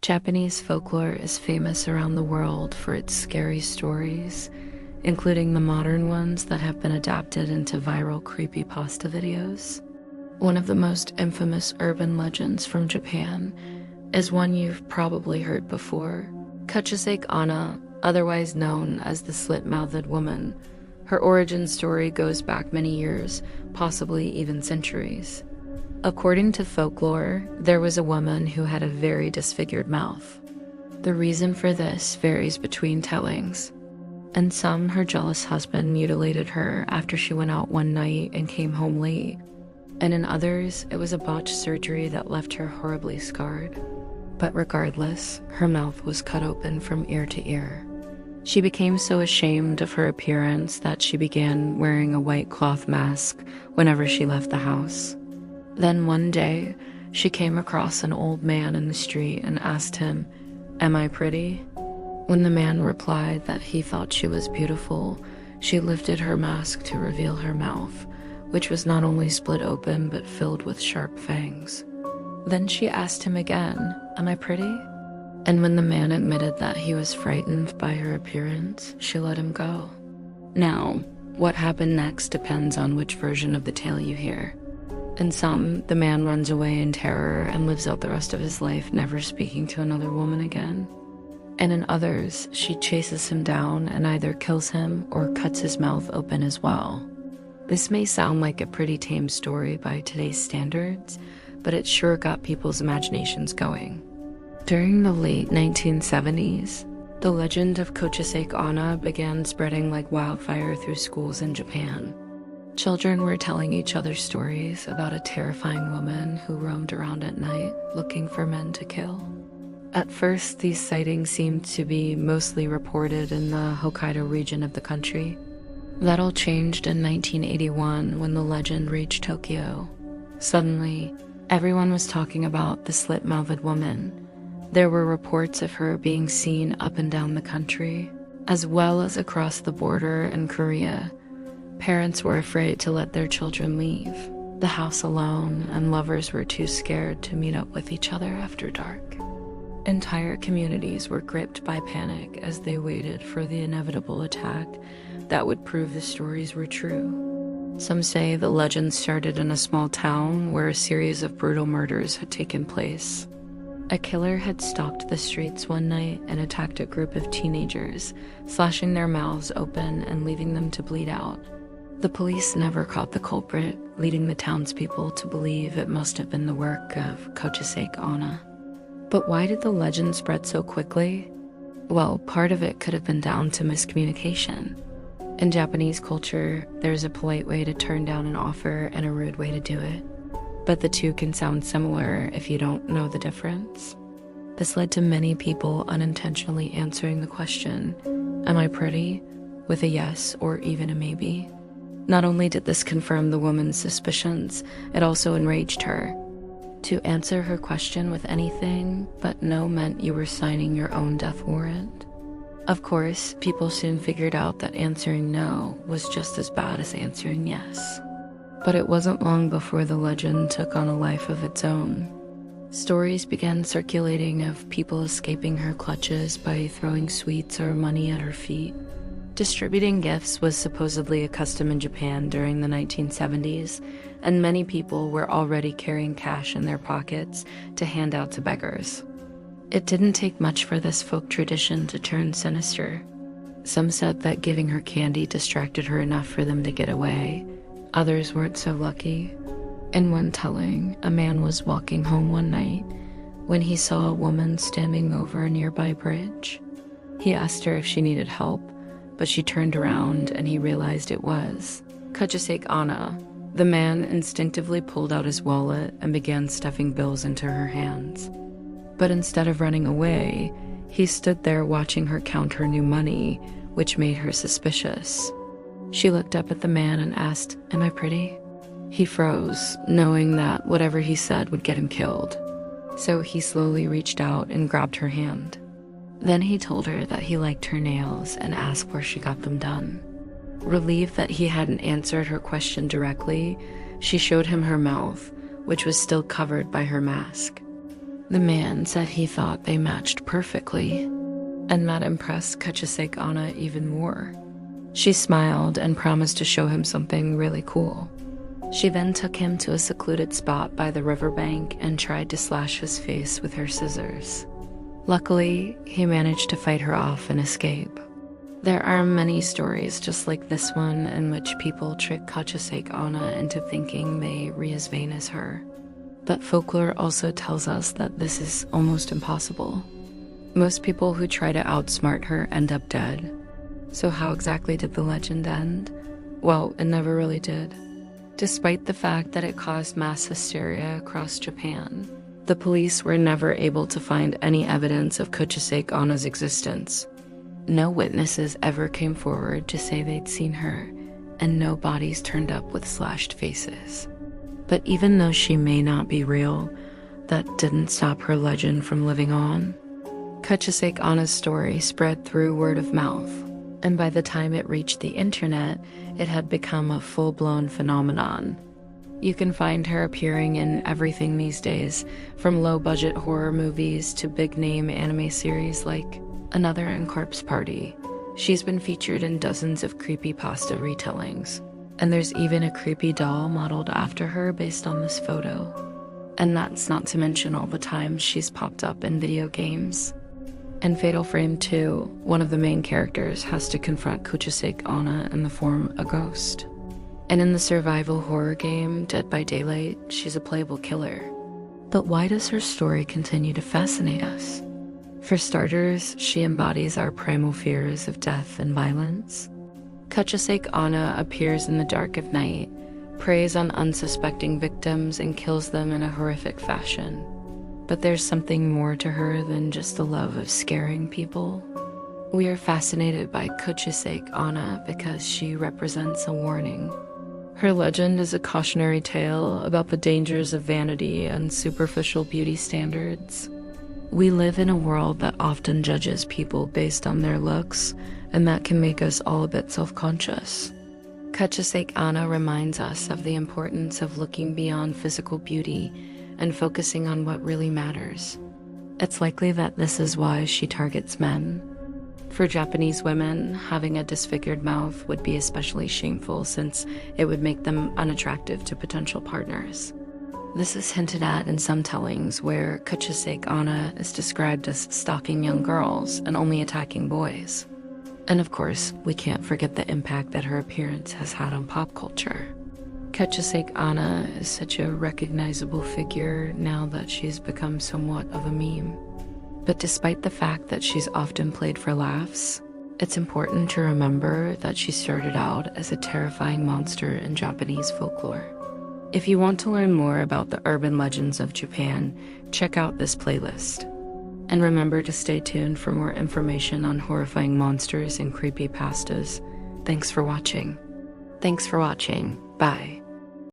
Japanese folklore is famous around the world for its scary stories, including the modern ones that have been adapted into viral creepypasta videos. One of the most infamous urban legends from Japan is one you've probably heard before. Kuchisake Onna, otherwise known as the Slit-Mouthed Woman. Her origin story goes back many years, possibly even centuries. According to folklore, there was a woman who had a very disfigured mouth. The reason for this varies between tellings. In some, her jealous husband mutilated her after she went out one night and came home late. And in others, it was a botched surgery that left her horribly scarred. But regardless, her mouth was cut open from ear to ear. She became so ashamed of her appearance that she began wearing a white cloth mask whenever she left the house. Then one day, she came across an old man in the street and asked him, "Am I pretty?" When the man replied that he thought she was beautiful, she lifted her mask to reveal her mouth, which was not only split open but filled with sharp fangs. Then she asked him again, "Am I pretty?" And when the man admitted that he was frightened by her appearance, she let him go. Now, what happened next depends on which version of the tale you hear. In some, the man runs away in terror and lives out the rest of his life never speaking to another woman again. And in others, she chases him down and either kills him or cuts his mouth open as well. This may sound like a pretty tame story by today's standards, but it sure got people's imaginations going. During the late 1970s, the legend of Kuchisake Onna began spreading like wildfire through schools in Japan. Children were telling each other stories about a terrifying woman who roamed around at night looking for men to kill. At first, these sightings seemed to be mostly reported in the Hokkaido region of the country. That all changed in 1981 when the legend reached Tokyo. Suddenly, everyone was talking about the Slit-Mouthed Woman. There were reports of her being seen up and down the country, as well as across the border in Korea. Parents were afraid to let their children leave the house alone, and lovers were too scared to meet up with each other after dark. Entire communities were gripped by panic as they waited for the inevitable attack that would prove the stories were true. Some say the legend started in a small town where a series of brutal murders had taken place. A killer had stalked the streets one night and attacked a group of teenagers, slashing their mouths open and leaving them to bleed out. The police never caught the culprit, leading the townspeople to believe it must have been the work of Kuchisake Onna. But why did the legend spread so quickly? Well, part of it could have been down to miscommunication. In Japanese culture, there's a polite way to turn down an offer and a rude way to do it. But the two can sound similar if you don't know the difference. This led to many people unintentionally answering the question, "Am I pretty?" with a yes or even a maybe. Not only did this confirm the woman's suspicions, it also enraged her. To answer her question with anything but no meant you were signing your own death warrant. Of course, people soon figured out that answering no was just as bad as answering yes. But it wasn't long before the legend took on a life of its own. Stories began circulating of people escaping her clutches by throwing sweets or money at her feet. Distributing gifts was supposedly a custom in Japan during the 1970s, and many people were already carrying cash in their pockets to hand out to beggars. It didn't take much for this folk tradition to turn sinister. Some said that giving her candy distracted her enough for them to get away. Others weren't so lucky. In one telling, a man was walking home one night when he saw a woman standing over a nearby bridge. He asked her if she needed help, but she turned around and he realized it was Kuchisake Onna. The man instinctively pulled out his wallet and began stuffing bills into her hands. But instead of running away, he stood there watching her count her new money, which made her suspicious. She looked up at the man and asked, "Am I pretty?" He froze, knowing that whatever he said would get him killed. So he slowly reached out and grabbed her hand. Then he told her that he liked her nails and asked where she got them done. Relieved that he hadn't answered her question directly, she showed him her mouth, which was still covered by her mask. The man said he thought they matched perfectly, and that impressed Kuchisake Onna even more. She smiled and promised to show him something really cool. She then took him to a secluded spot by the riverbank and tried to slash his face with her scissors. Luckily, he managed to fight her off and escape. There are many stories just like this one in which people trick Kuchisake Onna into thinking they are as vain as her. But folklore also tells us that this is almost impossible. Most people who try to outsmart her end up dead. So how exactly did the legend end? Well, it never really did. Despite the fact that it caused mass hysteria across Japan, the police were never able to find any evidence of Kuchisake Onna's existence. No witnesses ever came forward to say they'd seen her, and no bodies turned up with slashed faces. But even though she may not be real, that didn't stop her legend from living on. Kuchisake Onna's story spread through word of mouth, and by the time it reached the internet, it had become a full-blown phenomenon. You can find her appearing in everything these days, from low-budget horror movies to big-name anime series like Another and Corpse Party. She's been featured in dozens of creepypasta retellings, and there's even a creepy doll modeled after her based on this photo. And that's not to mention all the times she's popped up in video games. In Fatal Frame 2, one of the main characters has to confront Kuchisake Onna in the form of a ghost. And in the survival horror game Dead by Daylight, she's a playable killer. But why does her story continue to fascinate us? For starters, she embodies our primal fears of death and violence. Kuchisake Onna appears in the dark of night, preys on unsuspecting victims, and kills them in a horrific fashion. But there's something more to her than just the love of scaring people. We are fascinated by Kuchisake Onna because she represents a warning. Her legend is a cautionary tale about the dangers of vanity and superficial beauty standards. We live in a world that often judges people based on their looks, and that can make us all a bit self-conscious. Kuchisake Onna reminds us of the importance of looking beyond physical beauty and focusing on what really matters. It's likely that this is why she targets men. For Japanese women, having a disfigured mouth would be especially shameful since it would make them unattractive to potential partners. This is hinted at in some tellings where Kuchisake Onna is described as stalking young girls and only attacking boys. And of course, we can't forget the impact that her appearance has had on pop culture. Kuchisake Onna is such a recognizable figure now that she's become somewhat of a meme. But despite the fact that she's often played for laughs, it's important to remember that she started out as a terrifying monster in Japanese folklore. If you want to learn more about the urban legends of Japan, check out this playlist. And remember to stay tuned for more information on horrifying monsters and creepypastas. Thanks for watching. Bye.